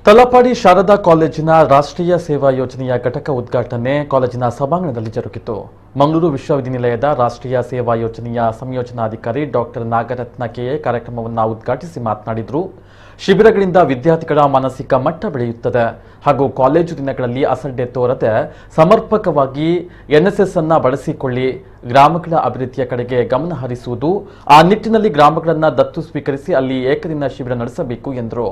ತಲಪಾಡಿ ಶಾರದಾ ಕಾಲೇಜಿನ ರಾಷ್ಟ್ರೀಯ ಸೇವಾ ಯೋಜನೆಯ ಘಟಕ ಉದ್ಘಾಟನೆ ಕಾಲೇಜಿನ ಸಭಾಂಗಣದಲ್ಲಿ ಜರುಗಿತು. ಮಂಗಳೂರು ವಿಶ್ವವಿದ್ಯಾನಿಲಯದ ರಾಷ್ಟ್ರೀಯ ಸೇವಾ ಯೋಜನೆಯ ಸಂಯೋಜನಾಧಿಕಾರಿ ಡಾಕ್ಟರ್ ನಾಗರತ್ನ ಕೆಎ ಕಾರ್ಯಕ್ರಮವನ್ನು ಉದ್ಘಾಟಿಸಿ ಮಾತನಾಡಿದರು. ಶಿಬಿರಗಳಿಂದ ವಿದ್ಯಾರ್ಥಿಗಳ ಮಾನಸಿಕ ಮಟ್ಟ ಬೆಳೆಯುತ್ತದೆ ಹಾಗೂ ಕಾಲೇಜು ದಿನಗಳಲ್ಲಿ ಅಸಡ್ಡೆ ತೋರದೆ ಸಮರ್ಪಕವಾಗಿ ಎನ್ಎಸ್ಎಸ್ ಅನ್ನು ಬಳಸಿಕೊಳ್ಳಿ ಗ್ರಾಮಗಳ ಅಭಿವೃದ್ಧಿಯ ಕಡೆಗೆ ಗಮನ ಹರಿಸುವುದು, ಆ ನಿಟ್ಟಿನಲ್ಲಿ ಗ್ರಾಮಗಳನ್ನು ದತ್ತು ಸ್ವೀಕರಿಸಿ ಅಲ್ಲಿ ಏಕದಿನ ಶಿಬಿರ ನಡೆಸಬೇಕು ಎಂದರು.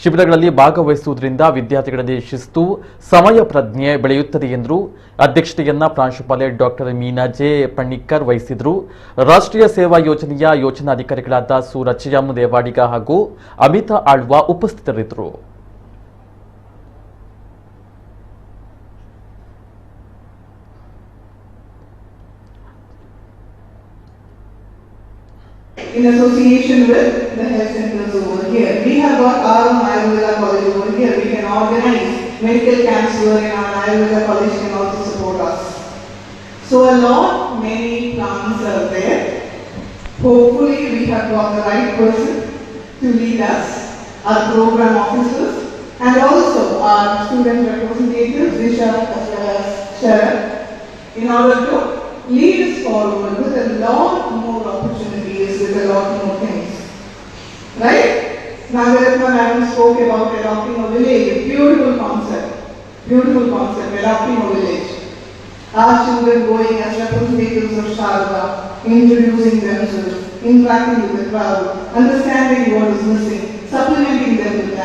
ಶಿಬಿರಗಳಲ್ಲಿ ಭಾಗವಹಿಸುವುದರಿಂದ ವಿದ್ಯಾರ್ಥಿಗಳಲ್ಲಿ ಶಿಸ್ತು, ಸಮಯ ಪ್ರಜ್ಞೆ ಬೆಳೆಯುತ್ತದೆ ಎಂದರು. ಅಧ್ಯಕ್ಷತೆಯನ್ನ ಪ್ರಾಂಶುಪಾಲೆ ಡಾಕ್ಟರ್ ಮೀನಾ ಜೆ ಪಣಿಕ್ಕರ್ ವಹಿಸಿದರು. ರಾಷ್ಟ್ರೀಯ ಸೇವಾ ಯೋಜನೆಯ ಯೋಜನಾಧಿಕಾರಿಗಳಾದ ಸೂರಜ್ ದೇವಾಡಿಗ ಹಾಗೂ ಅಮಿತಾ ಆಳ್ವ ಉಪಸ್ಥಿತರಿದ್ದರು. In association with the health centers over here, we have got our own Ayurveda college over here. We can organize medical camps here in our Ayurveda college can also support us. So many plans are there. Hopefully we have got the right person to lead us, our program officers and also our student representatives, Disha as well as Sharon, in order to lead us forward with a lot more opportunities, with a lot more things. Right? Nagaratna madam spoke about adopting a village, a beautiful concept, adopting a village. Our children going as representatives of Sharda, introducing themselves, interacting with the crowd, understanding what is missing, supplementing them with that.